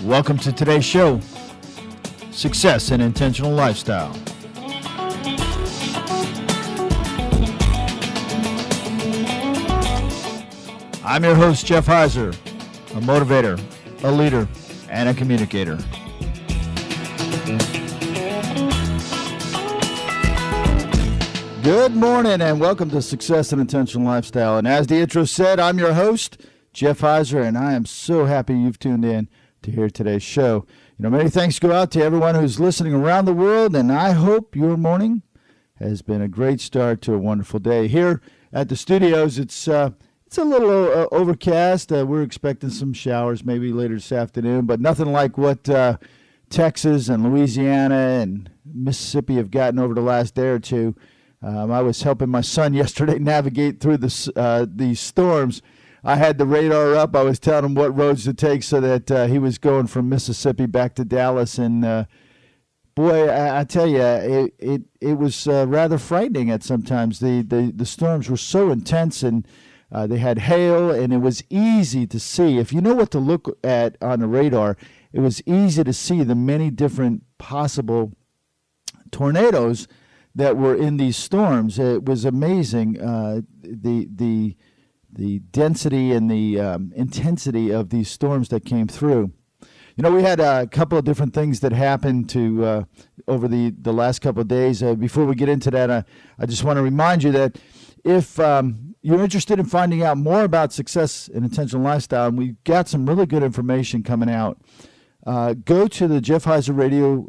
Welcome to today's show, Success and Intentional Lifestyle. I'm your host, Jeff Heiser, a motivator, a leader, and a communicator. Good morning and welcome to Success and Intentional Lifestyle. And as the intro said, I'm your host, Jeff Heiser, and I am so happy you've tuned in to hear today's show. Many thanks go out to everyone who's listening around the world, and I hope your morning has been a great start to a wonderful day. Here at the studios, it's a little overcast. We're expecting some showers maybe later this afternoon, but nothing like what Texas and Louisiana and Mississippi have gotten over the last day or two. I was helping my son yesterday navigate through these storms. I had the radar up. I was telling him what roads to take so that he was going from Mississippi back to Dallas. And boy, I tell you, it was rather frightening at sometimes. The storms were so intense, and they had hail, and it was easy to see. If you know what to look at on the radar, it was easy to see the many different possible tornadoes that were in these storms. It was amazing, the density and the intensity of these storms that came through. We had a couple of different things that happened over the last couple of days. Before we get into that, I just want to remind you that if you're interested in finding out more about success and intentional lifestyle, and we've got some really good information coming out, go to the Jeff Heiser Radio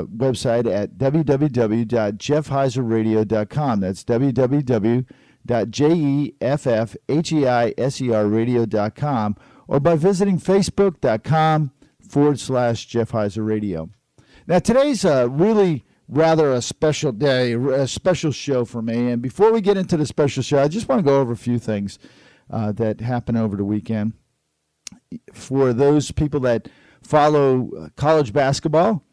website at www.jeffheiserradio.com. That's www.jeffheiserradio.com, or by visiting facebook.com/Jeff Heiser Radio. Now, today's really rather a special day, a special show for me. And before we get into the special show, I just want to go over a few things that happened over the weekend. For those people that follow college basketball,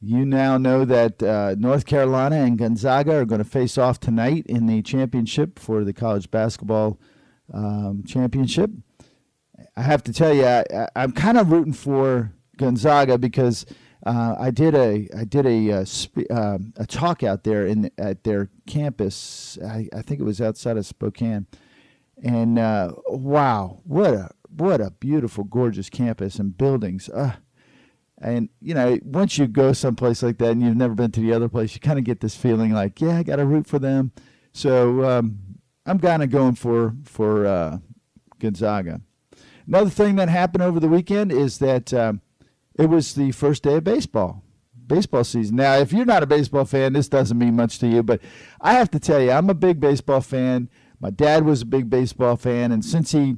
you now know that North Carolina and Gonzaga are going to face off tonight in the championship for the college basketball championship. I have to tell you, I'm kind of rooting for Gonzaga because I did a talk out there at their campus. I think it was outside of Spokane, and wow, what a beautiful, gorgeous campus and buildings. And, once you go someplace like that and you've never been to the other place, you kind of get this feeling like, yeah, I got to root for them. So I'm kind of going for Gonzaga. Another thing that happened over the weekend is that it was the first day of baseball season. Now, if you're not a baseball fan, this doesn't mean much to you, but I have to tell you, I'm a big baseball fan. My dad was a big baseball fan, and since he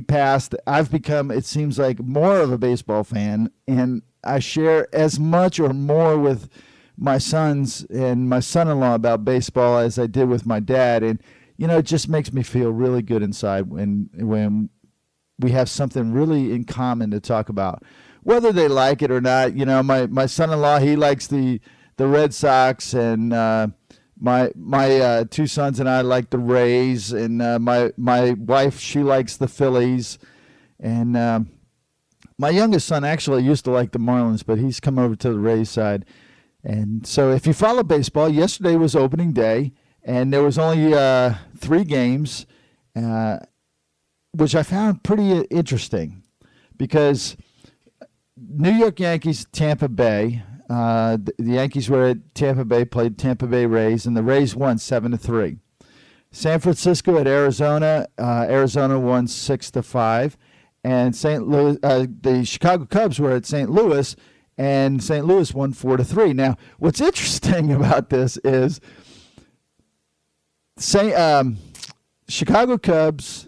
passed, I've become, it seems like, more of a baseball fan, and I share as much or more with my sons and my son-in-law about baseball as I did with my dad. And, it just makes me feel really good inside when we have something really in common to talk about, whether they like it or not. My son-in-law, he likes the Red Sox, and my two sons and I like the Rays, and my wife, she likes the Phillies, and my youngest son actually used to like the Marlins, but he's come over to the Rays side. And so if you follow baseball, yesterday was opening day, and there was only 3 games, which I found pretty interesting, because New York Yankees, Tampa Bay. The Yankees were at Tampa Bay, played Tampa Bay Rays, and the Rays won 7-3. San Francisco at Arizona. Arizona won 6-5, and St. Louis. The Chicago Cubs were at St. Louis, and St. Louis won 4-3. Now, what's interesting about this is, Chicago Cubs.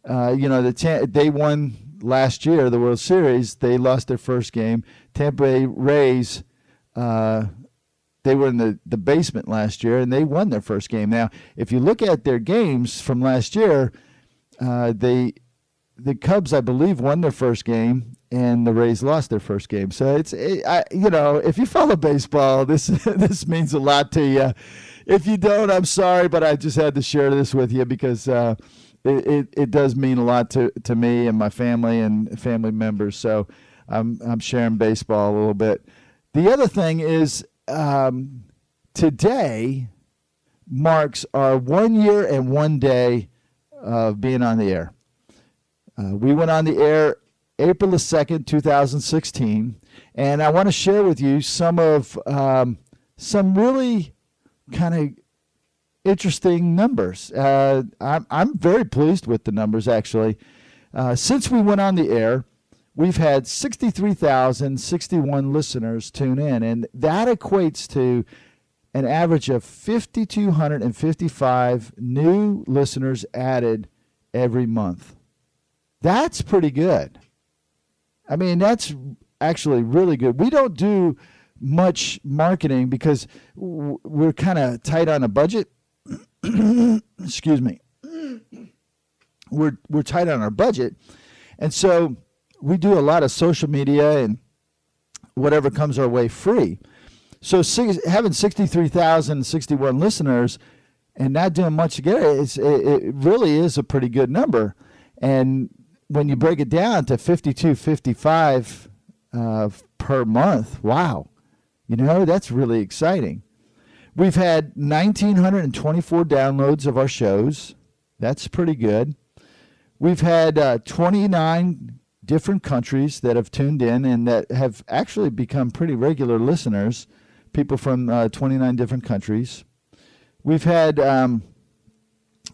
They won last year, the World Series. They lost their first game. Tampa Bay Rays, they were in the basement last year, and they won their first game. Now, if you look at their games from last year, the Cubs, I believe, won their first game, and the Rays lost their first game. So if you follow baseball, this means a lot to you. If you don't, I'm sorry, but I just had to share this with you because it does mean a lot to me and my family and family members. So I'm sharing baseball a little bit. The other thing is today marks our 1 year and 1 day of being on the air. We went on the air April the 2nd, 2016, and I want to share with you some really kind of interesting numbers. I'm very pleased with the numbers, actually. Since we went on the air, we've had 63,061 listeners tune in, and that equates to an average of 5,255 new listeners added every month. That's pretty good. I mean, that's actually really good. We don't do much marketing because we're kind of tight on a budget. Excuse me. We're tight on our budget, and so we do a lot of social media and whatever comes our way free. So having 63,061 listeners and not doing much together, it really is a pretty good number. And when you break it down to 5,255 per month, wow, that's really exciting. We've had 1,924 downloads of our shows. That's pretty good. We've had 29 different countries that have tuned in and that have actually become pretty regular listeners, people from 29 different countries. We've had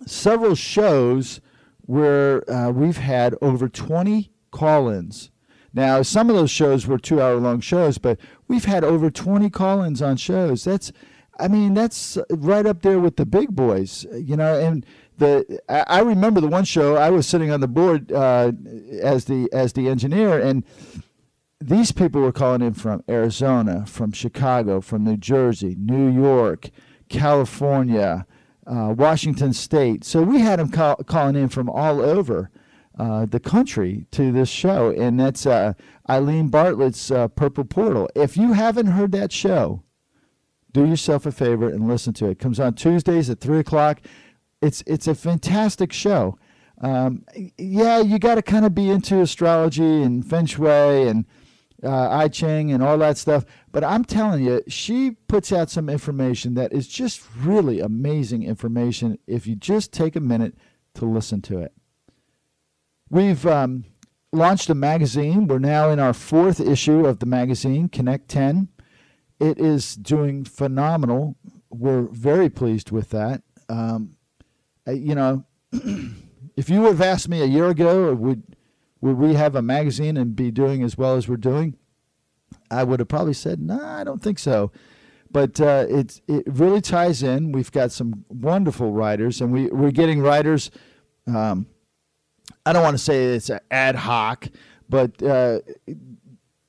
several shows where we've had over 20 call-ins. Now, some of those shows were 2-hour-long shows, but we've had over 20 call-ins on shows. That's right up there with the big boys, and I remember the one show I was sitting on the board as the engineer, and these people were calling in from Arizona, from Chicago, from New Jersey, New York, California, Washington State. So we had them calling in from all over the country to this show, and that's Eileen Bartlett's Purple Portal. If you haven't heard that show, do yourself a favor and listen to it. It comes on Tuesdays at 3 o'clock. It's a fantastic show. You got to kind of be into astrology and feng shui and I Ching and all that stuff. But I'm telling you, she puts out some information that is just really amazing information if you just take a minute to listen to it. We've launched a magazine. We're now in our 4th issue of the magazine, Connect 10. It is doing phenomenal. We're very pleased with that. If you would have asked me a year ago, would we have a magazine and be doing as well as we're doing, I would have probably said, no, I don't think so. But it really ties in. We've got some wonderful writers, and we're getting writers. I don't want to say it's ad hoc, but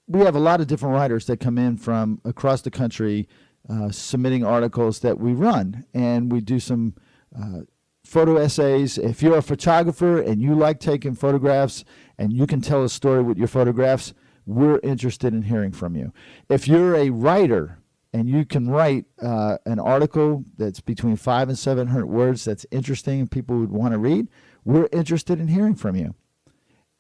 we have a lot of different writers that come in from across the country submitting articles that we run, and we do some photo essays. If you're a photographer and you like taking photographs and you can tell a story with your photographs, we're interested in hearing from you. If you're a writer and you can write an article that's between 500 and 700 words that's interesting and people would want to read, we're interested in hearing from you.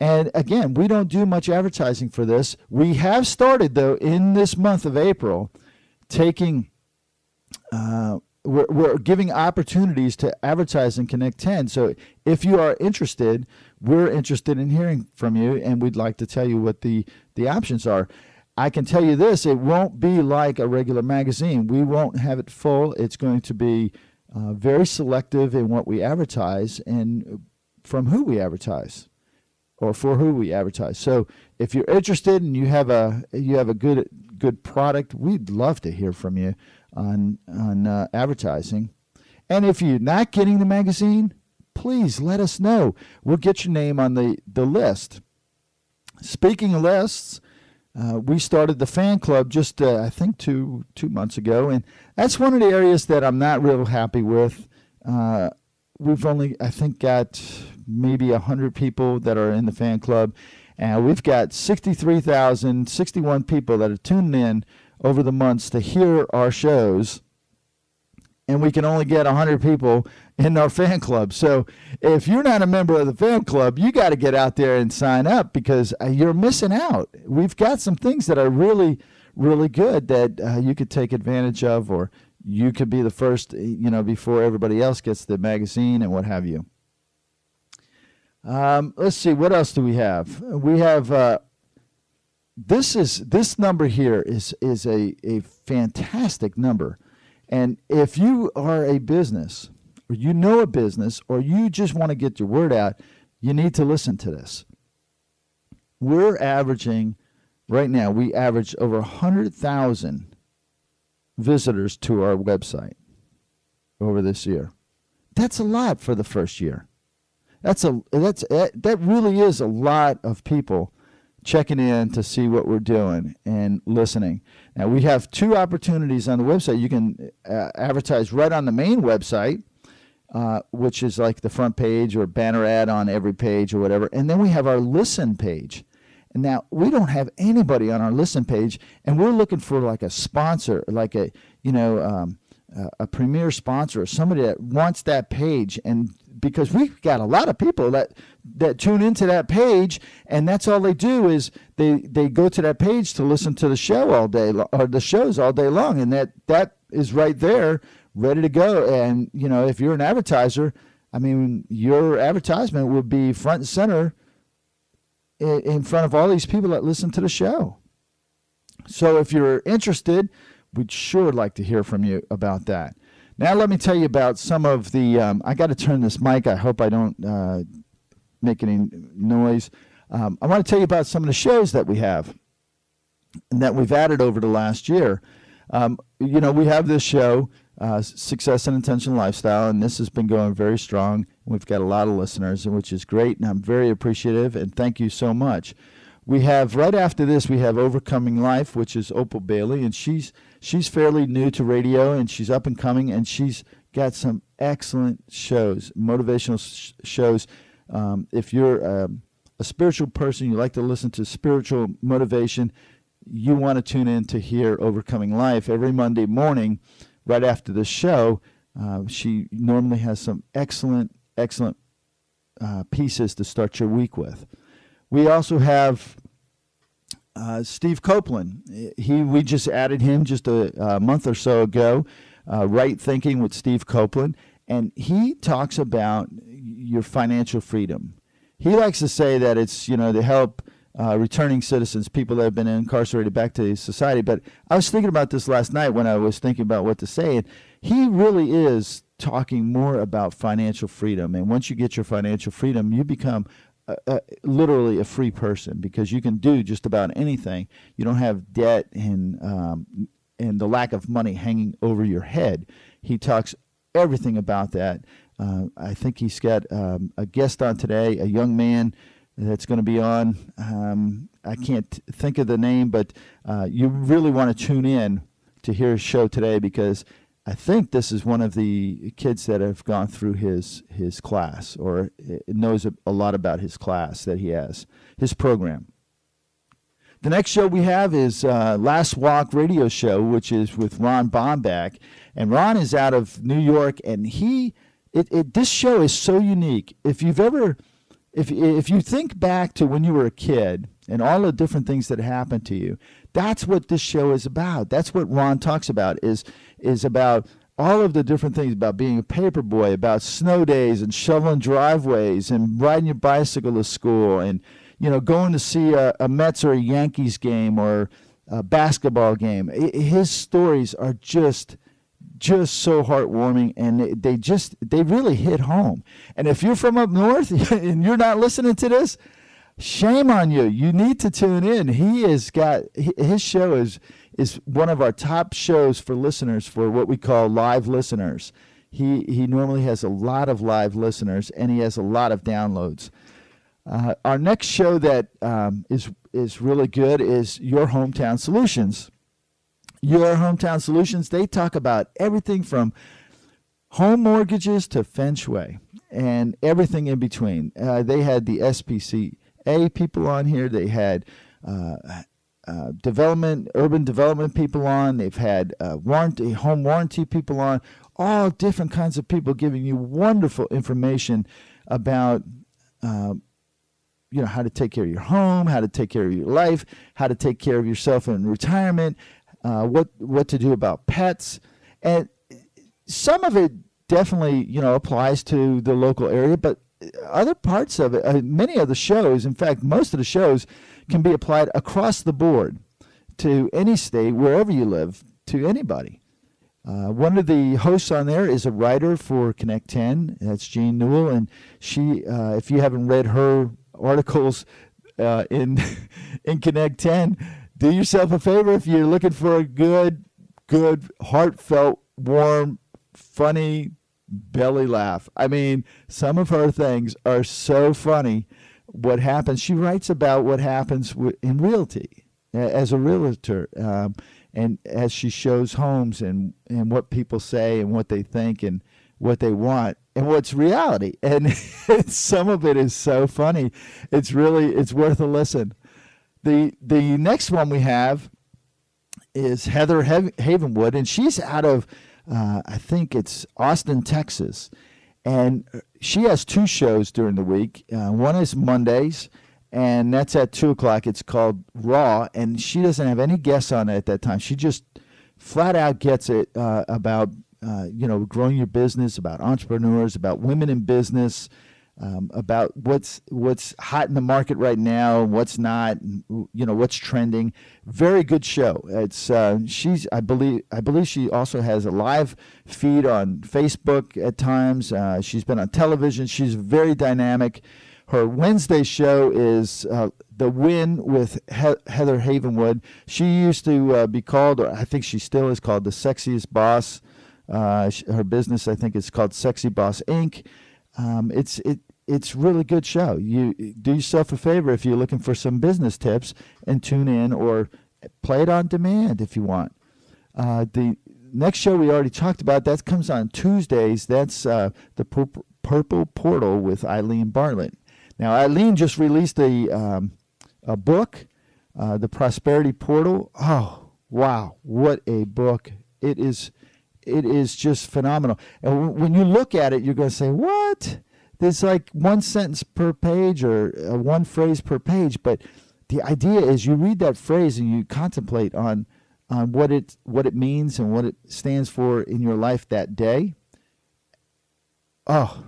And again, we don't do much advertising for this. We have started, though, in this month of April, taking we're giving opportunities to advertise in Connect 10. So if you are interested, we're interested in hearing from you, and we'd like to tell you what the options are. I can tell you this, it won't be like a regular magazine. We won't have it full. It's going to be very selective in what we advertise and from who we advertise or for who we advertise. So if you're interested and you have a good product, we'd love to hear from you on advertising. And if you're not getting the magazine, please let us know. We'll get your name on the list. Speaking of lists, we started the fan club just I think two months ago, and that's one of the areas that I'm not real happy with. We've only, I think, got maybe 100 people that are in the fan club, and we've got 63,061 people that have tuned in over the months to hear our shows. and we can only get 100 people in our fan club. So if you're not a member of the fan club, you got to get out there and sign up, because you're missing out. We've got some things that are really, really good that you could take advantage of, or you could be the first, before everybody else gets the magazine and what have you. Let's see, what else do we have? We have this number here is a fantastic number. And if you are a business, or you know a business, or you just want to get your word out, you need to listen to this. We're averaging, right now, we average over 100,000 visitors to our website over this year. That's a lot for the first year. That really is a lot of people checking in to see what we're doing and listening. Now, we have two opportunities on the website. You can advertise right on the main website, which is like the front page or banner ad on every page or whatever. And then we have our listen page. And now, we don't have anybody on our listen page, and we're looking for like a sponsor, like a premier sponsor, or somebody that wants that page. And because we've got a lot of people that tune into that page, and that's all they do is they go to that page to listen to the show all day, or the shows all day long, and that is right there, ready to go. And if you're an advertiser, I mean, your advertisement would be front and center in front of all these people that listen to the show. So if you're interested, we'd sure like to hear from you about that. Now let me tell you about some of the, I got to turn this mic. I hope I don't make any noise. I want to tell you about some of the shows that we have and that we've added over the last year. We have this show, Success and Intentional Lifestyle, and this has been going very strong. We've got a lot of listeners, which is great, and I'm very appreciative, and thank you so much. We have, right after this, we have Overcoming Life, which is Opal Bailey, and she's fairly new to radio, and she's up and coming, and she's got some excellent shows, motivational shows. If you're a spiritual person, you like to listen to spiritual motivation, you want to tune in to hear Overcoming Life every Monday morning right after the show. She normally has some excellent pieces to start your week with. We also have Steve Copeland. We just added him just a month or so ago, Right Thinking with Steve Copeland, and he talks about your financial freedom. He likes to say that it's, to help returning citizens, people that have been incarcerated, back to society. But I was thinking about this last night when I was thinking about what to say, and he really is talking more about financial freedom. And once you get your financial freedom, you become literally a free person, because you can do just about anything. You don't have debt and the lack of money hanging over your head. He talks everything about that. I think he's got a guest on today, a young man that's going to be on. I can't think of the name, but you really want to tune in to hear his show today, because I think this is one of the kids that have gone through his class, or knows a lot about his class that he has, his program. The next show we have is Last Walk Radio Show, which is with Ron Bomback. And Ron is out of New York, and this show is so unique. If you think back to when you were a kid and all the different things that happened to you, that's what this show is about. That's what Ron talks about, is about all of the different things, about being a paper boy, about snow days and shoveling driveways and riding your bicycle to school, and going to see a Mets or a Yankees game or a basketball game. His stories are just so heartwarming, and they really hit home. And if you're from up north and you're not listening to this, shame on you. You need to tune in. His show is one of our top shows for listeners, for what we call live listeners. He normally has a lot of live listeners, and he has a lot of downloads. Our next show that is really good is Your Hometown Solutions. Your Hometown Solutions, they talk about everything from home mortgages to feng shui and everything in between. They had the SPCA people on here. They had urban development people on. They've had home warranty people on. all different kinds of people giving you wonderful information about how to take care of your home, how to take care of your life, how to take care of yourself in retirement, what to do about pets. And some of it definitely, applies to the local area, but other parts of it, many of the shows, in fact, most of the shows can be applied across the board to any state, wherever you live, to anybody. One of the hosts on there is a writer for Connect 10. That's Jean Newell, and she, if you haven't read her articles in Connect 10, do yourself a favor if you're looking for a good, heartfelt, warm, funny belly laugh. I mean, some of her things are so funny. What happens? She writes about what happens in realty as a realtor, and as she shows homes and what people say and what they think and what they want and what's reality. And some of it is so funny. It's worth a listen. The next one we have is Heather Havenwood, and she's out of I think it's Austin, Texas. And she has 2 shows during the week. One is Mondays, and that's at 2 o'clock. It's called Raw, and she doesn't have any guests on it at that time. She just flat out gets it about growing your business, about entrepreneurs, about women in business, about what's hot in the market right now, what's not, what's trending. Very good show. It's I believe she also has a live feed on Facebook at times. She's been on television. She's very dynamic. Her Wednesday show is The Win with Heather Havenwood. She used to be called, or I think she still is called, the Sexiest Boss. Her business, I think, is called Sexy Boss Inc. It's really good show. You do yourself a favor if you're looking for some business tips and tune in, or play it on demand if you want. The next show we already talked about, that comes on Tuesdays. That's the Purple Portal with Eileen Bartlett. Now, Eileen just released a book, The Prosperity Portal. Oh, wow, what a book. It is just phenomenal. And when you look at it, you're going to say, what? There's like one sentence per page, or one phrase per page. But the idea is you read that phrase and you contemplate on what it means and what it stands for in your life that day. Oh,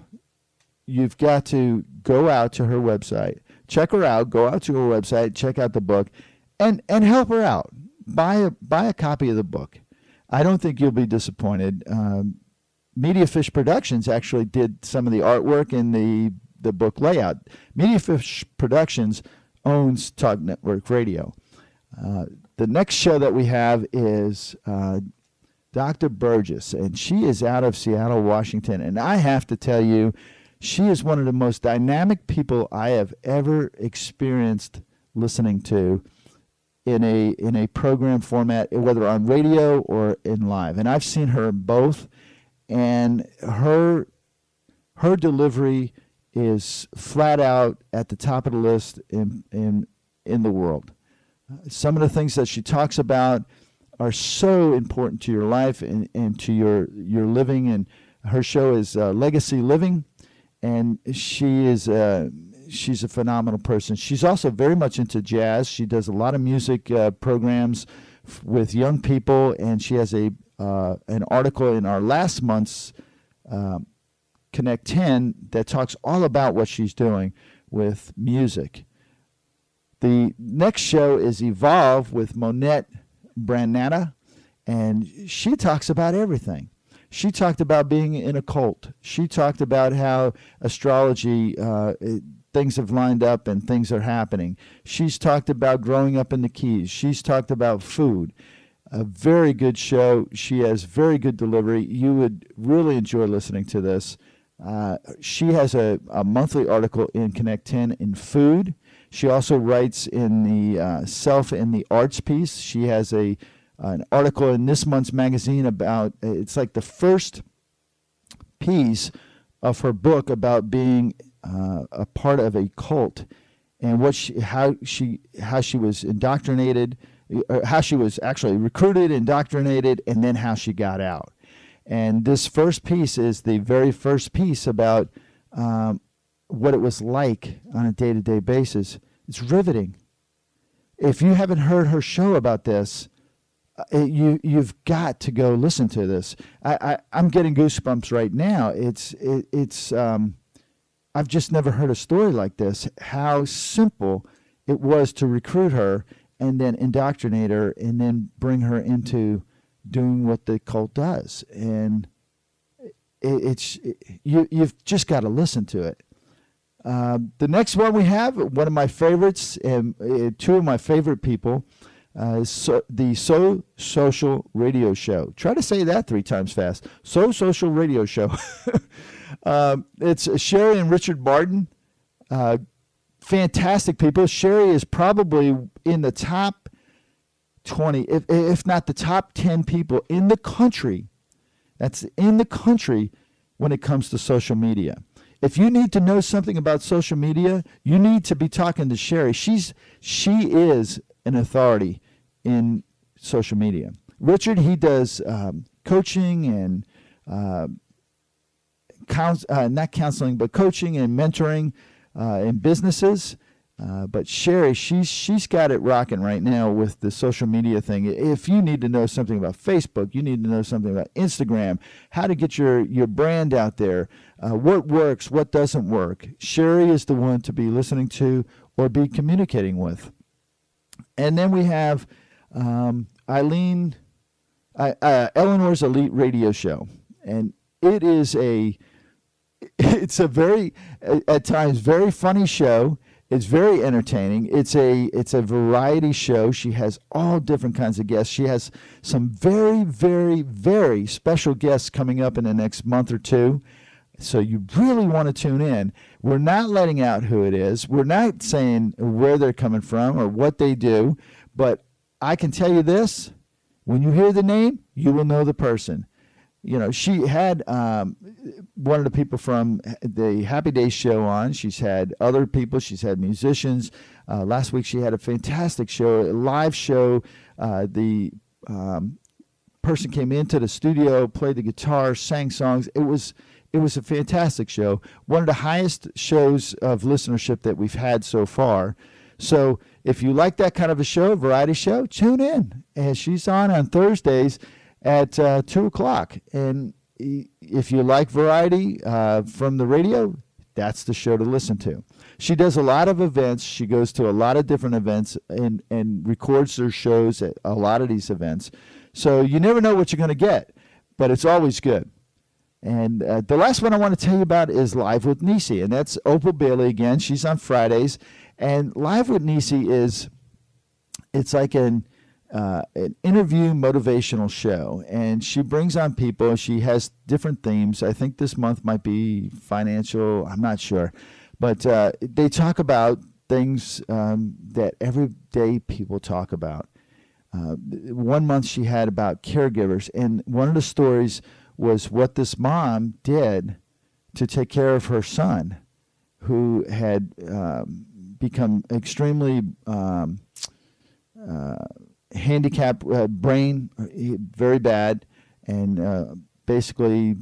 you've got to go out to her website, check her out, go out to her website, check out the book, and help her out. Buy a copy of the book. I don't think you'll be disappointed. Media Fish Productions actually did some of the artwork and the book layout. Media Fish Productions owns Talk Network Radio. The next show that we have is Dr. Burgess, and she is out of Seattle, Washington. And I have to tell you, she is one of the most dynamic people I have ever experienced listening to in a program format, whether on radio or in live. And I've seen her in both, and her delivery is flat out at the top of the list in the world. Some of the things that she talks about are so important to your life and to your living. And her show is Legacy Living, and she's a phenomenal person. She's also very much into jazz. She does a lot of music programs with young people, and she has an article in our last month's Connect 10 that talks all about what she's doing with music. The next show is Evolve with Monette Branatta, and she talks about everything. She talked about being in a cult. She talked about how astrology, things have lined up and things are happening. She's talked about growing up in the Keys. She's talked about food. A very good show. She has very good delivery. You would really enjoy listening to this. She has a monthly article in Connect 10 in food. She also writes in the Self and the Arts piece. She has an article in this month's magazine about, it's like the first piece of her book about being a part of a cult, and how she was indoctrinated, how she was actually recruited, indoctrinated, and then how she got out. And this first piece is the very first piece about what it was like on a day-to-day basis. It's riveting. If you haven't heard her show about this, you've got to go listen to this. I'm getting goosebumps right now. It's I've just never heard a story like this. How simple it was to recruit her and then indoctrinate her and then bring her into doing what the cult does. And you've just got to listen to it. The next one we have, one of my favorites, and two of my favorite people, the So Social Radio Show. Try to say that 3 times fast. So Social Radio Show. It's Sherry and Richard Barton. Fantastic people. Sherry is probably in the top 20, if not the top 10 people in the country. That's in the country when it comes to social media. If you need to know something about social media, you need to be talking to Sherry. She is an authority in social media. Richard, he does coaching and not counseling, but coaching and mentoring in businesses. But Sherry, she's got it rocking right now with the social media thing. If you need to know something about Facebook, you need to know something about Instagram, how to get your brand out there, what works, what doesn't work. Sherry is the one to be listening to or be communicating with. And then we have Eleanor's Elite Radio Show, and it's a very, at times, very funny show. It's very entertaining. It's a variety show. She has all different kinds of guests. She has some very, very, very special guests coming up in the next month or two. So you really want to tune in. We're not letting out who it is. We're not saying where they're coming from or what they do. But I can tell you this. When you hear the name, you will know the person. You know, she had one of the people from the Happy Days show on. She's had other people. She's had musicians. Last week she had a fantastic show, a live show. The person came into the studio, played the guitar, sang songs. It was a fantastic show. One of the highest shows of listenership that we've had so far. So if you like that kind of a show, variety show, tune in. And she's on Thursdays at 2 o'clock. And if you like variety from the radio, that's the show to listen to. She does a lot of events. She goes to a lot of different events and records her shows at a lot of these events. So you never know what you're going to get, but it's always good. And the last one I want to tell you about is Live with Nisi, and that's Opal Bailey again. She's on Fridays. And Live with Nisi it's like an interview motivational show, and she brings on people. She has different themes. I think this month might be financial. I'm not sure, but they talk about things that everyday people talk about. 1 month she had about caregivers, and one of the stories was what this mom did to take care of her son, who had become extremely handicapped, brain very bad, and basically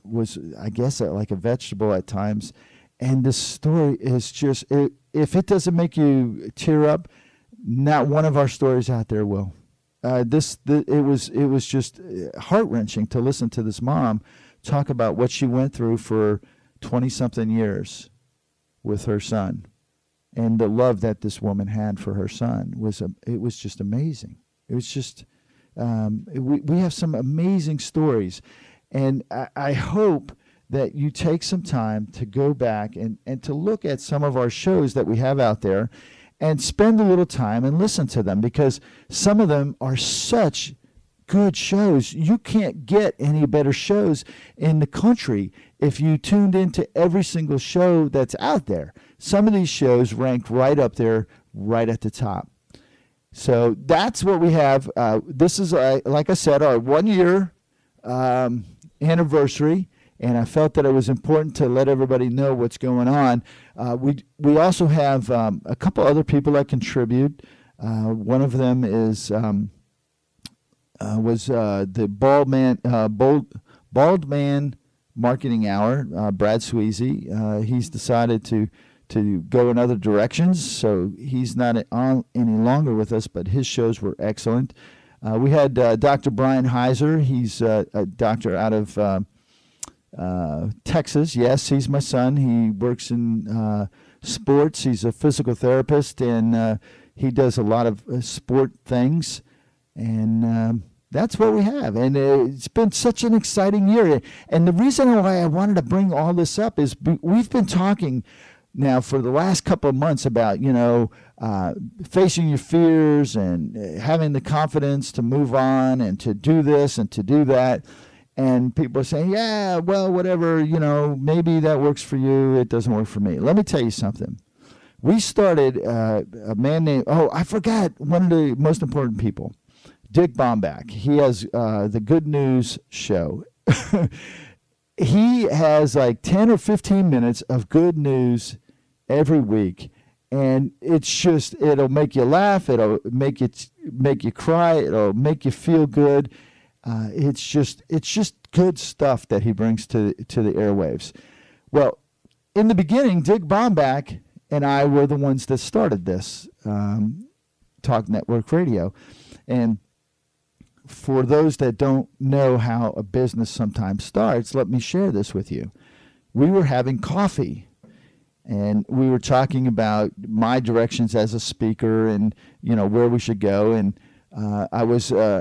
was, I guess, like a vegetable at times. And this story is just, if it doesn't make you tear up, not one of our stories out there will. It was just heart-wrenching to listen to this mom talk about what she went through for 20-something years with her son. And the love that this woman had for her son it was just amazing. It was just, we have some amazing stories. And I hope that you take some time to go back and to look at some of our shows that we have out there and spend a little time and listen to them, because some of them are such good shows. You can't get any better shows in the country if you tuned into every single show that's out there. Some of these shows rank right up there, right at the top. So that's what we have. This is, like I said, our 1 year anniversary, and I felt that it was important to let everybody know what's going on. We also have a couple other people that contribute. One of them is was the Bald Man Marketing Hour. Brad Sweezy. He's decided to go in other directions, so he's not on any longer with us, but his shows were excellent. We had Dr. Brian Heiser. He's a doctor out of Texas. Yes, he's my son. He works in sports. He's a physical therapist, and he does a lot of sport things, and that's what we have. And it's been such an exciting year. And the reason why I wanted to bring all this up is we've been talking now for the last couple of months about, facing your fears and having the confidence to move on and to do this and to do that. And people are saying, yeah, well, whatever, maybe that works for you. It doesn't work for me. Let me tell you something. We started a man named, I forgot one of the most important people, Dick Bombach. He has the Good News show. He has like 10 or 15 minutes of good news every week. And it'll make you laugh. It'll make you cry. It'll make you feel good. It's just good stuff that he brings to the airwaves. Well, in the beginning, Dick Bombach and I were the ones that started this Talk Network Radio. And for those that don't know how a business sometimes starts, let me share this with you. We were having coffee. And we were talking about my directions as a speaker and, where we should go. And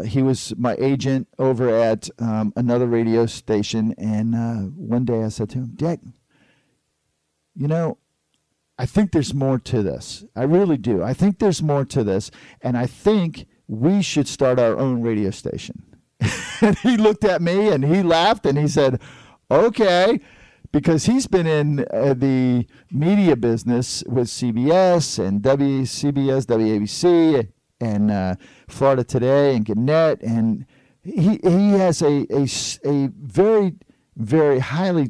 he was my agent over at another radio station. And one day I said to him, Dick, I think there's more to this. I really do. I think there's more to this. And I think we should start our own radio station. And he looked at me and he laughed and he said, okay. Because he's been in the media business with CBS and WCBS, WABC, and Florida Today and Gannett, and he has a very, very highly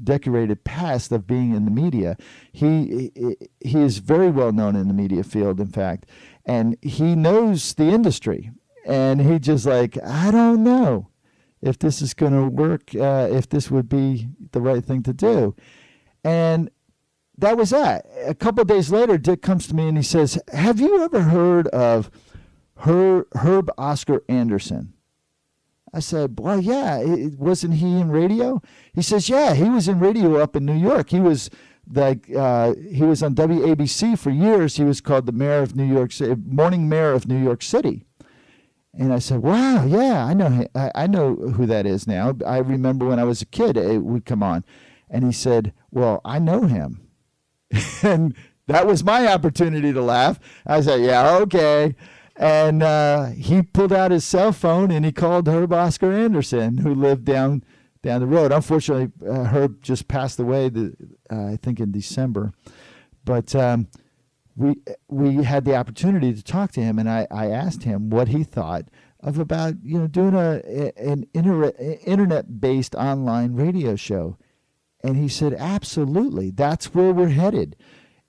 decorated past of being in the media. He is very well known in the media field, in fact, and he knows the industry. And he just I don't know if this is going to work, if this would be the right thing to do. And that was that. A couple of days later, Dick comes to me and he says, have you ever heard of Herb Oscar Anderson? I said, well, yeah, wasn't he in radio? He says, yeah, he was in radio up in New York. He was he was on WABC for years. He was called the mayor of New York City, morning mayor of New York City. And I said, wow, yeah, I know who that is now. I remember when I was a kid, it would come on. And he said, well, I know him. And that was my opportunity to laugh. I said, yeah, okay. And he pulled out his cell phone and he called Herb Oscar Anderson, who lived down the road. Unfortunately, Herb just passed away, I think in December. But we had the opportunity to talk to him, and I asked him what he thought about doing an internet-based online radio show, and he said, absolutely, that's where we're headed,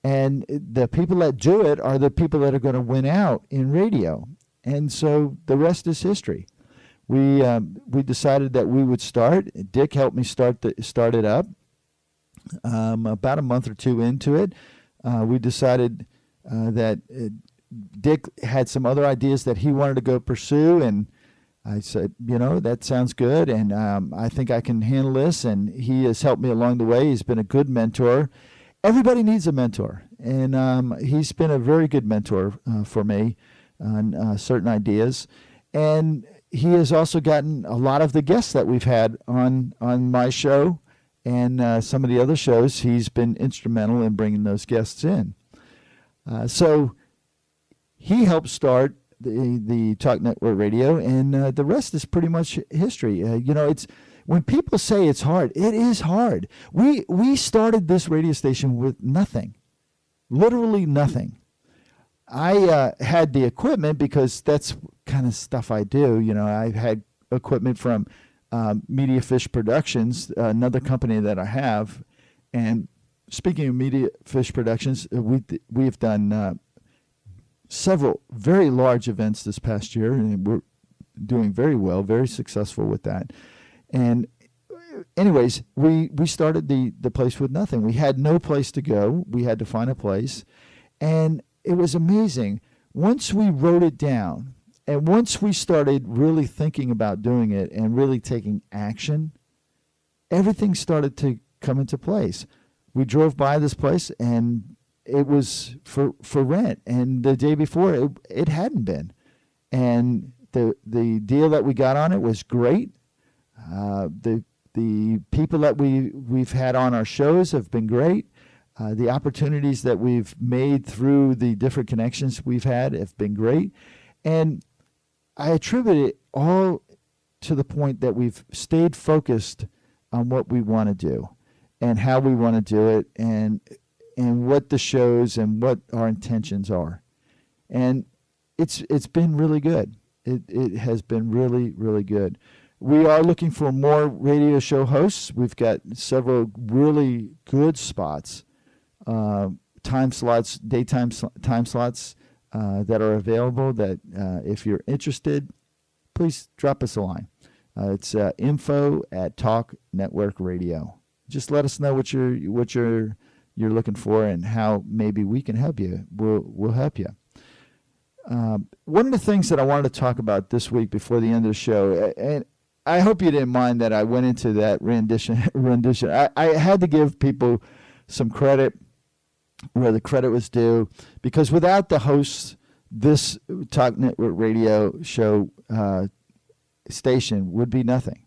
and the people that do it are the people that are going to win out in radio, and so the rest is history. We decided that we would start. Dick helped me start it up. About a month or two into it, we decided that Dick had some other ideas that he wanted to go pursue, and I said, that sounds good, and I think I can handle this, and he has helped me along the way. He's been a good mentor. Everybody needs a mentor, and he's been a very good mentor for me on certain ideas, and he has also gotten a lot of the guests that we've had on my show and some of the other shows. He's been instrumental in bringing those guests in. So he helped start the Talk Network Radio, and the rest is pretty much history. It's when people say it's hard, it is hard. We started this radio station with nothing, literally nothing. I had the equipment because that's kind of stuff I do. I've had equipment from Media Fish Productions, another company that I have, and speaking of Media Fish Productions, we've done several very large events this past year, and we're doing very well, very successful with that. And anyways, we started the place with nothing. We had no place to go. We had to find a place. And it was amazing. Once we wrote it down, and once we started really thinking about doing it and really taking action, everything started to come into place. We drove by this place, and it was for rent. And the day before, it hadn't been. And the deal that we got on it was great. The people that we've had on our shows have been great. The opportunities that we've made through the different connections we've had have been great. And I attribute it all to the point that we've stayed focused on what we want to do and how we want to do it and what the shows and what our intentions are. And it's been really good. It has been really, really good. We are looking for more radio show hosts. We've got several really good spots, time slots, daytime time slots that are available that if you're interested, please drop us a line. It's info@Talk Network Radio. Just let us know what you're looking for and how maybe we can help you. We'll help you. One of the things that I wanted to talk about this week before the end of the show, and I hope you didn't mind that I went into that rendition. I had to give people some credit where the credit was due, because without the hosts, this Talk Network Radio show station would be nothing.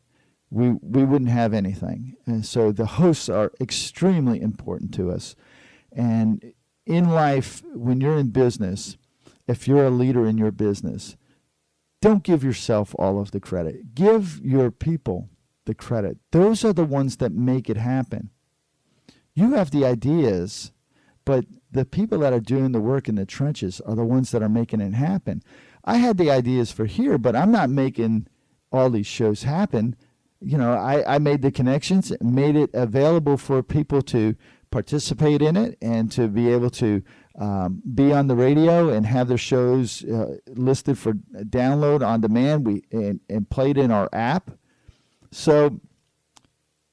We wouldn't have anything. And so the hosts are extremely important to us. And in life, when you're in business, if you're a leader in your business, don't give yourself all of the credit. Give your people the credit. Those are the ones that make it happen. You have the ideas, but the people that are doing the work in the trenches are the ones that are making it happen. I had the ideas for here, but I'm not making all these shows happen. You know, I made the connections, made it available for people to participate in it and to be able to be on the radio and have their shows listed for download on demand and played in our app. So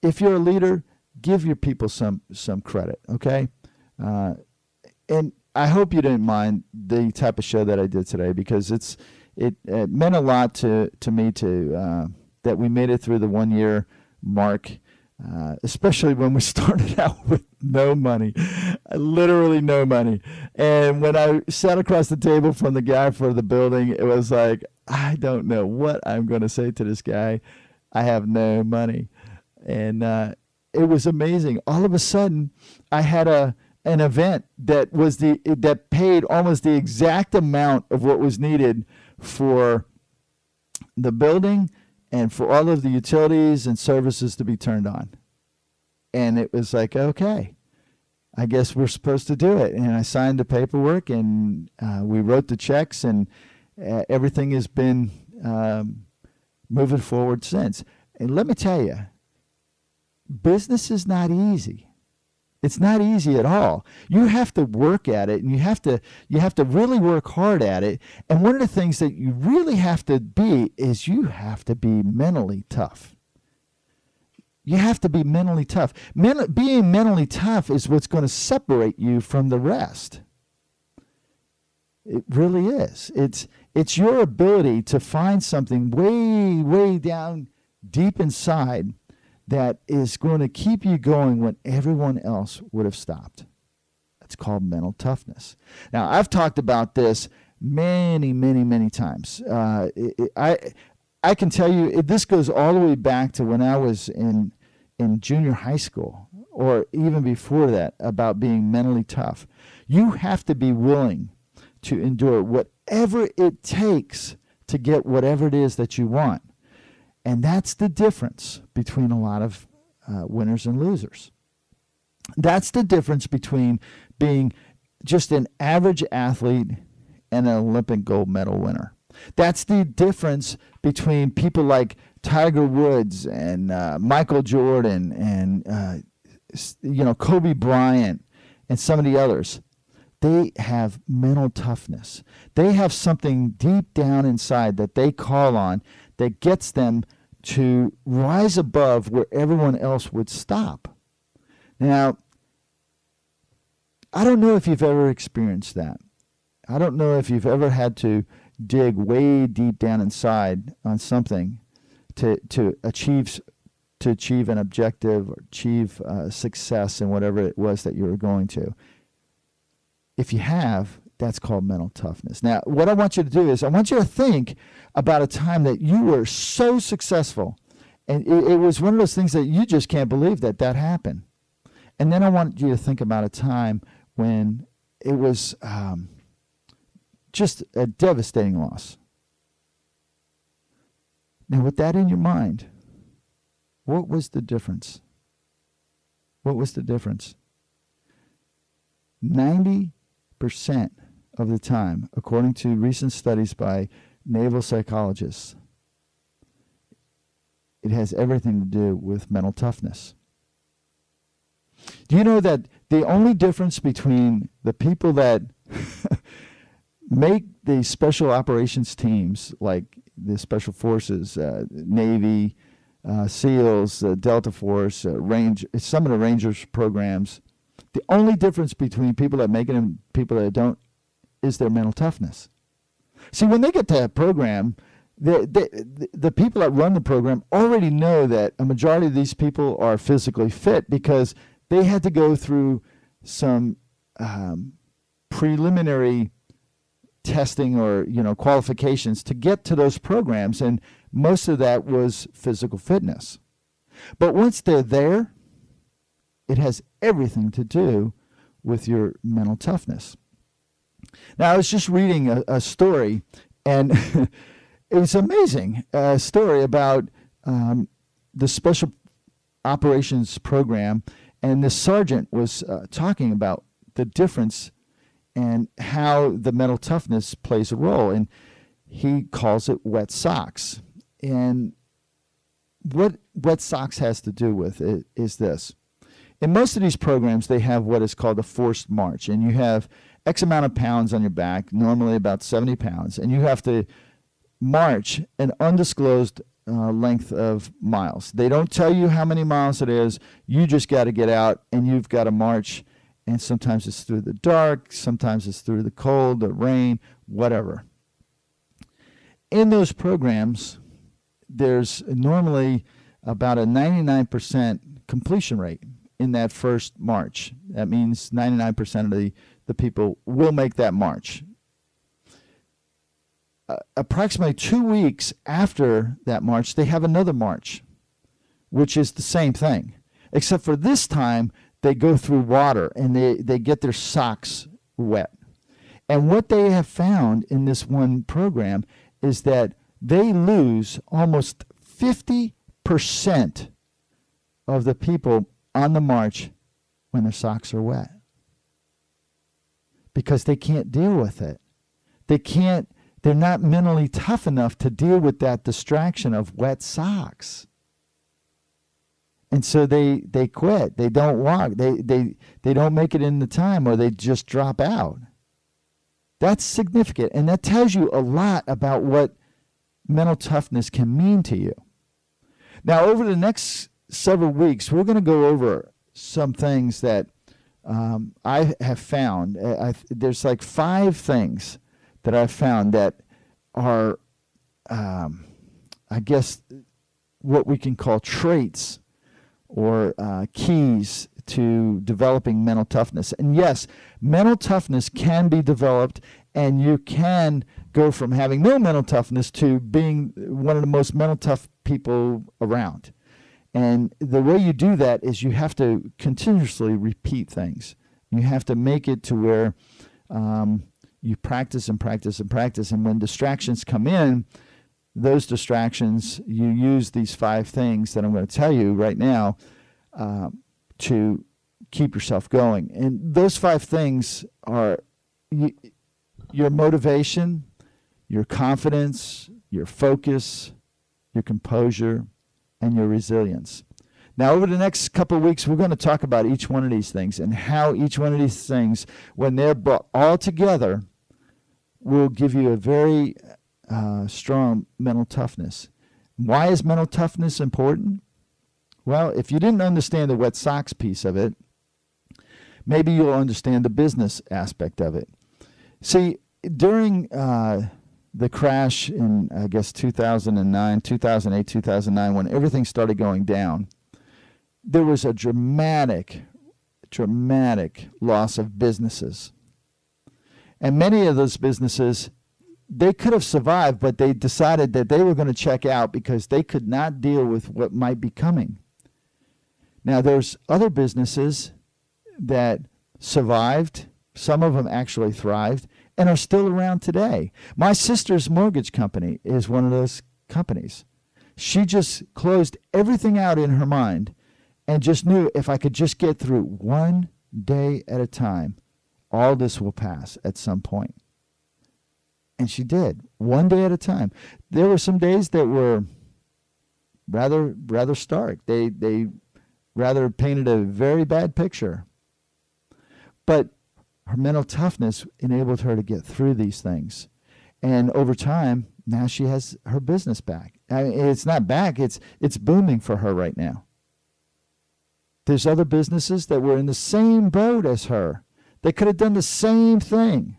if you're a leader, give your people some credit, okay? And I hope you didn't mind the type of show that I did today, because it meant a lot to me that we made it through the 1 year mark, especially when we started out with no money, literally no money. And when I sat across the table from the guy for the building, it was like, I don't know what I'm going to say to this guy. I have no money. And it was amazing. All of a sudden, I had an event that paid almost the exact amount of what was needed for the building and for all of the utilities and services to be turned on. And it was like, okay, I guess we're supposed to do it. And I signed the paperwork, and we wrote the checks, and everything has been moving forward since. And let me tell you, business is not easy. It's not easy at all. You have to work at it, and you have to really work hard at it. And one of the things that you really have to be is you have to be mentally tough. You have to be mentally tough. Being mentally tough is what's going to separate you from the rest. It really is. It's your ability to find something way, way down deep inside that is going to keep you going when everyone else would have stopped. That's called mental toughness. Now, I've talked about this many, many, many times. I can tell you, this goes all the way back to when I was in junior high school, or even before that, about being mentally tough. You have to be willing to endure whatever it takes to get whatever it is that you want. And that's the difference between a lot of winners and losers. That's the difference between being just an average athlete and an Olympic gold medal winner. That's the difference between people like Tiger Woods and Michael Jordan and Kobe Bryant and some of the others. they have mental toughness. They have something deep down inside that they call on that gets them to rise above where everyone else would stop. Now, I don't know if you've ever experienced that. I don't know if you've ever had to dig way deep down inside on something to achieve an objective or achieve success in whatever it was that you were going to. If you have, that's called mental toughness. Now, what I want you to do is I want you to think about a time that you were so successful, and it was one of those things that you just can't believe that happened. And then I want you to think about a time when it was just a devastating loss. Now, with that in your mind, what was the difference? What was the difference? 90% of the time, according to recent studies by naval psychologists, it has everything to do with mental toughness. Do you know that the only difference between the people that make the special operations teams, like the Special Forces, Navy, SEALs, Delta Force, some of the Rangers programs, the only difference between people that make it and people that don't is their mental toughness. See, when they get to a program, the people that run the program already know that a majority of these people are physically fit because they had to go through some preliminary testing or qualifications to get to those programs, and most of that was physical fitness. But once they're there, it has everything to do with your mental toughness. Now, I was just reading a story, and it was amazing, a story about the Special Operations Program, and the sergeant was talking about the difference and how the mental toughness plays a role, and he calls it wet socks. And what wet socks has to do with it is this. In most of these programs, they have what is called a forced march, and you have X amount of pounds on your back, normally about 70 pounds, and you have to march an undisclosed length of miles. They don't tell you how many miles it is. You just got to get out, and you've got to march, and sometimes it's through the dark, sometimes it's through the cold, the rain, whatever. In those programs, there's normally about a 99% completion rate in that first march. That means 99% of the people will make that march. Approximately 2 weeks after that march, they have another march, which is the same thing, except for this time they go through water and they get their socks wet. And what they have found in this one program is that they lose almost 50% of the people on the march when their socks are wet, because they can't deal with it. They're not mentally tough enough to deal with that distraction of wet socks. And so they quit. They don't walk. They don't make it in the time, or they just drop out. That's significant, and that tells you a lot about what mental toughness can mean to you. Now, over the next several weeks, we're going to go over some things that I have found. There's like 5 things that I've found that are, I guess, what we can call traits or keys to developing mental toughness. And yes, mental toughness can be developed, and you can go from having no mental toughness to being one of the most mental tough people around. And the way you do that is you have to continuously repeat things. You have to make it to where you practice and practice and practice. And when distractions come in, those distractions, you use these 5 things that I'm going to tell you right now to keep yourself going. And those 5 things are your motivation, your confidence, your focus, your composure, and your resilience. Now, over the next couple of weeks, we're going to talk about each one of these things and how each one of these things, when they're brought all together, will give you a very strong mental toughness. Why is mental toughness important? Well, if you didn't understand the wet socks piece of it, maybe you'll understand the business aspect of it. See, during the crash in, I guess, 2008, 2009, when everything started going down, there was a dramatic loss of businesses. And many of those businesses, they could have survived, but they decided that they were going to check out because they could not deal with what might be coming. Now, there's other businesses that survived. Some of them actually thrived and are still around today. My sister's mortgage company is one of those companies. She just closed everything out in her mind and just knew, if I could just get through one day at a time, all this will pass at some point. And she did, one day at a time. There were some days that were rather stark. They rather painted a very bad picture. But her mental toughness enabled her to get through these things. And over time, now she has her business back. I mean, it's not back, it's booming for her right now. There's other businesses that were in the same boat as her. They could have done the same thing,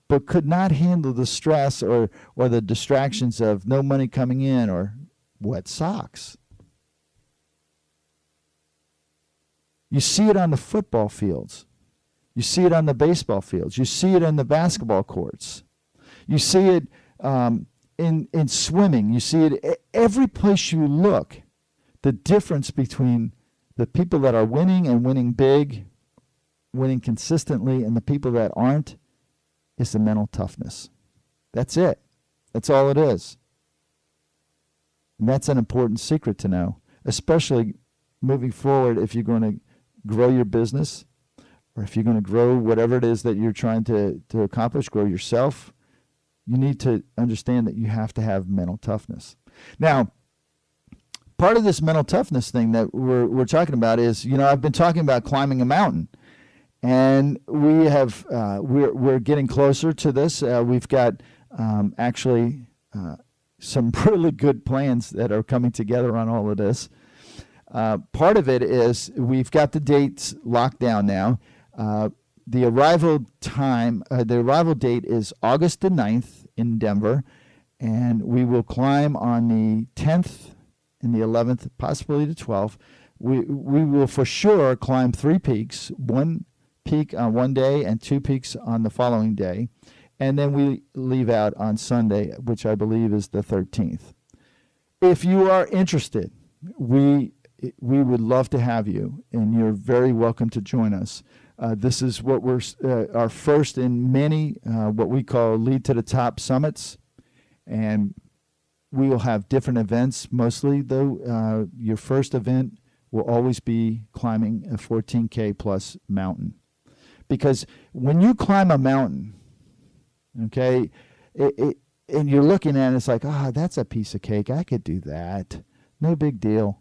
but could not handle the stress or the distractions of no money coming in or wet socks. You see it on the football fields. You see it on the baseball fields. You see it in the basketball courts. You see it in swimming. You see it every place you look. The difference between the people that are winning and winning big, winning consistently, and the people that aren't is the mental toughness. That's it. That's all it is. And that's an important secret to know, especially moving forward if you're going to grow your business or if you're going to grow whatever it is that you're trying to accomplish, grow yourself. You need to understand that you have to have mental toughness. Now, part of this mental toughness thing that we're talking about is, I've been talking about climbing a mountain, and we have we're getting closer to this. We've got actually some really good plans that are coming together on all of this. Part of it is we've got the dates locked down now. The arrival date is August the 9th in Denver, and we will climb on the 10th and the 11th, possibly the 12th. We will for sure climb 3 peaks, 1 peak on one day and 2 peaks on the following day, and then we leave out on Sunday, which I believe is the 13th. If you are interested, we would love to have you, and you're very welcome to join us. This is what we're our first in many what we call Lead to the Top summits, and we will have different events. Mostly, though, your first event will always be climbing a 14K plus mountain, because when you climb a mountain, okay, and you're looking at it, it's like, that's a piece of cake. I could do that. No big deal.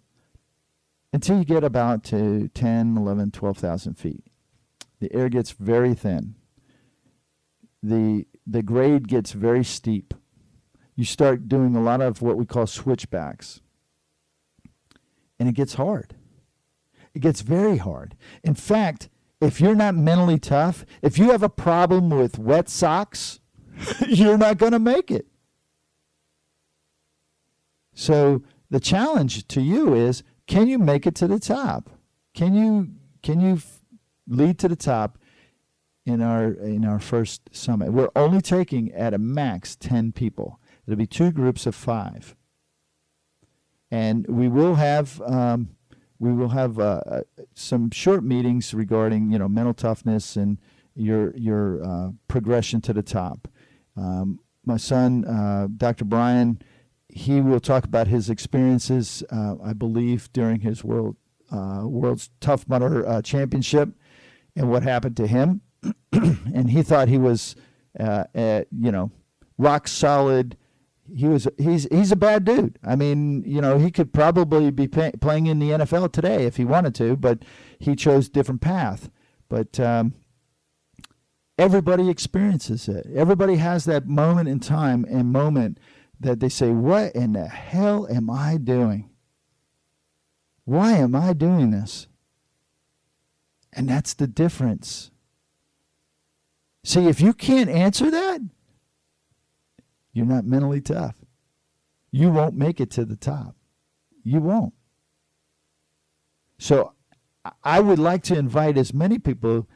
Until you get about to 10, 11, 12,000 feet. The air gets very thin. The grade gets very steep. You start doing a lot of what we call switchbacks. And it gets hard. It gets very hard. In fact, if you're not mentally tough, if you have a problem with wet socks, you're not going to make it. So the challenge to you is, can you make it to the top? Can you lead to the top in our first summit? We're only taking at a max 10 people. It'll be 2 groups of 5, and we will have some short meetings regarding mental toughness and your progression to the top. My son, Dr. Brian, he will talk about his experiences, I believe, during his World's Tough Mudder Championship and what happened to him. And he thought he was, rock solid. he's a bad dude. I mean, he could probably be playing in the NFL today if he wanted to, but he chose a different path. But everybody experiences it. Everybody has that moment in time and moment that they say, what in the hell am I doing? Why am I doing this? And that's the difference. See, if you can't answer that, you're not mentally tough. You won't make it to the top. You won't. So I would like to invite as many people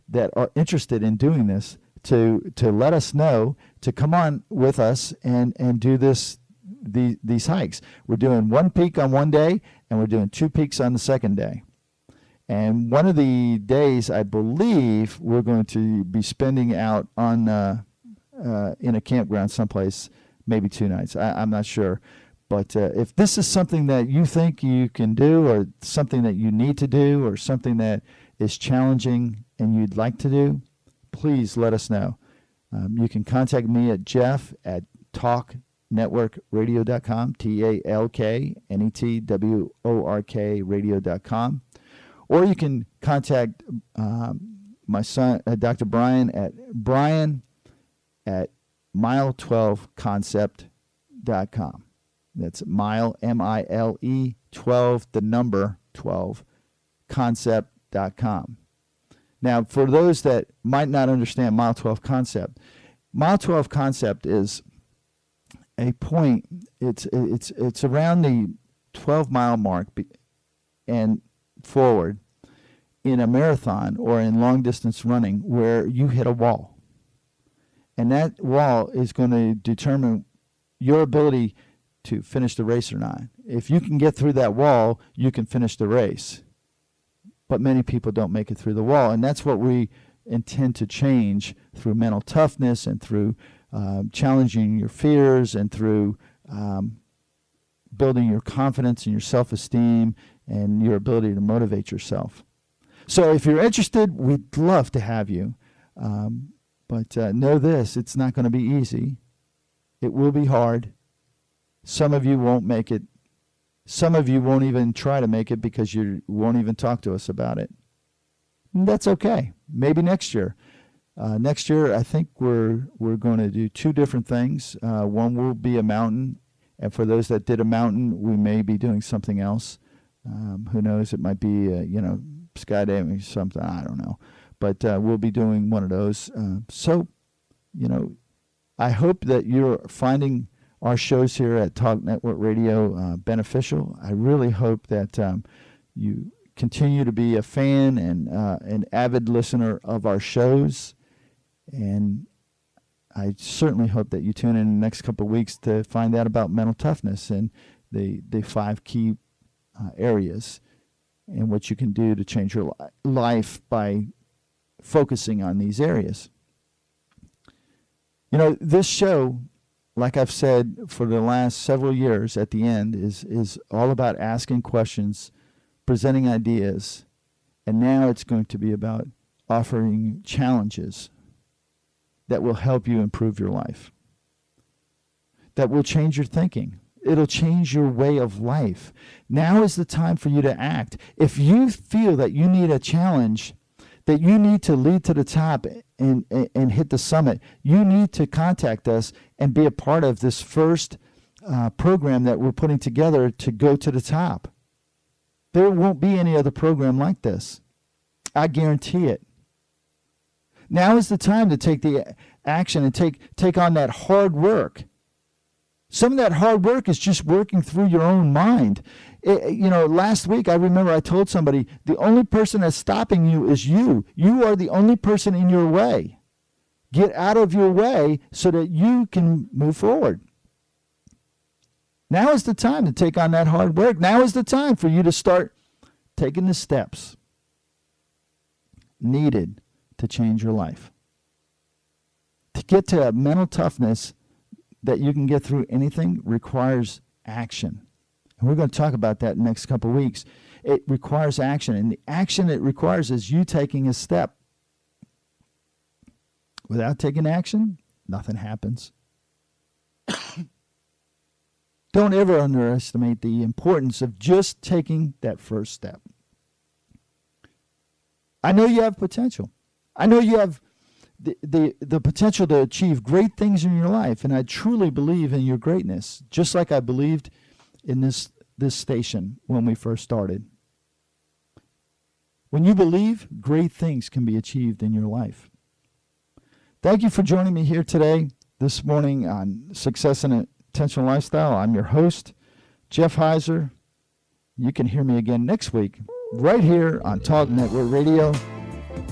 that are interested in doing this to let us know, to come on with us and do these hikes. We're doing one peak on one day, and we're doing 2 peaks on the second day. And one of the days, I believe, we're going to be spending out on in a campground someplace, maybe 2 nights. I'm not sure. But if this is something that you think you can do, or something that you need to do, or something that is challenging and you'd like to do, please let us know. You can contact me at jeff@talknetworkradio.com, TALKNETWORK radio.com. Or you can contact my son, Dr. Brian, at mile12concept.com. That's mile, MILE, 12, the number 12, concept.com. Now, for those that might not understand Mile 12 Concept, Mile 12 Concept is a point. It's around the 12-mile mark and forward in a marathon or in long-distance running where you hit a wall. And that wall is going to determine your ability to finish the race or not. If you can get through that wall, you can finish the race. But many people don't make it through the wall, and that's what we intend to change through mental toughness and through challenging your fears and through building your confidence and your self-esteem and your ability to motivate yourself. So if you're interested, we'd love to have you. But know this, it's not going to be easy. It will be hard. Some of you won't make it. Some of you won't even try to make it because you won't even talk to us about it. And that's okay. Maybe next year. Next year, I think we're going to do 2 different things. One will be a mountain, and for those that did a mountain, we may be doing something else. Who knows? It might be skydiving, something. I don't know, but we'll be doing one of those. So, I hope that you're finding our shows here at Talk Network Radio beneficial. I really hope that you continue to be a fan and an avid listener of our shows. And I certainly hope that you tune in the next couple of weeks to find out about mental toughness and the 5 key areas and what you can do to change your life by focusing on these areas. This show, like I've said for the last several years at the end, is all about asking questions, presenting ideas, and now it's going to be about offering challenges that will help you improve your life, that will change your thinking. It'll change your way of life. Now is the time for you to act. If you feel that you need a challenge, that you need to lead to the top and hit the summit, you need to contact us and be a part of this first program that we're putting together to go to the top. There won't be any other program like this. I guarantee it. Now is the time to take the action and take on that hard work. Some of that hard work is just working through your own mind. Last week I remember I told somebody, the only person that's stopping you is you. You are the only person in your way. Get out of your way so that you can move forward. Now is the time to take on that hard work. Now is the time for you to start taking the steps needed to change your life. To get to a mental toughness that you can get through anything requires action. And we're going to talk about that in the next couple of weeks. It requires action, and the action it requires is you taking a step. Without taking action, nothing happens. Don't ever underestimate the importance of just taking that first step. I know you have potential. I know you have the potential to achieve great things in your life, and I truly believe in your greatness, just like I believed in this station when we first started. When you believe, great things can be achieved in your life. Thank you for joining me here today, this morning on Success and Intentional Lifestyle. I'm your host, Jeff Heiser. You can hear me again next week, right here on Talk Network Radio,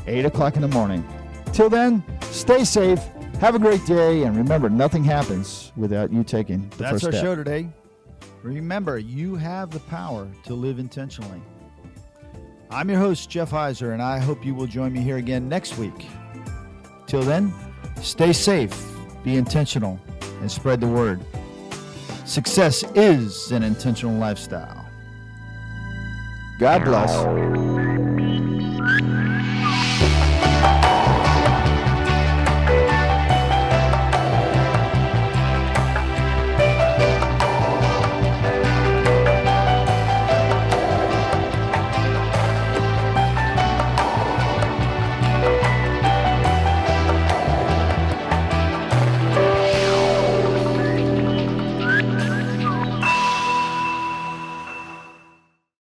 8 o'clock in the morning. Till then, stay safe, have a great day, and remember, nothing happens without you taking the first step. That's our show today. Remember, you have the power to live intentionally. I'm your host, Jeff Heiser, and I hope you will join me here again next week. Till then, stay safe, be intentional, and spread the word. Success is an intentional lifestyle. God bless.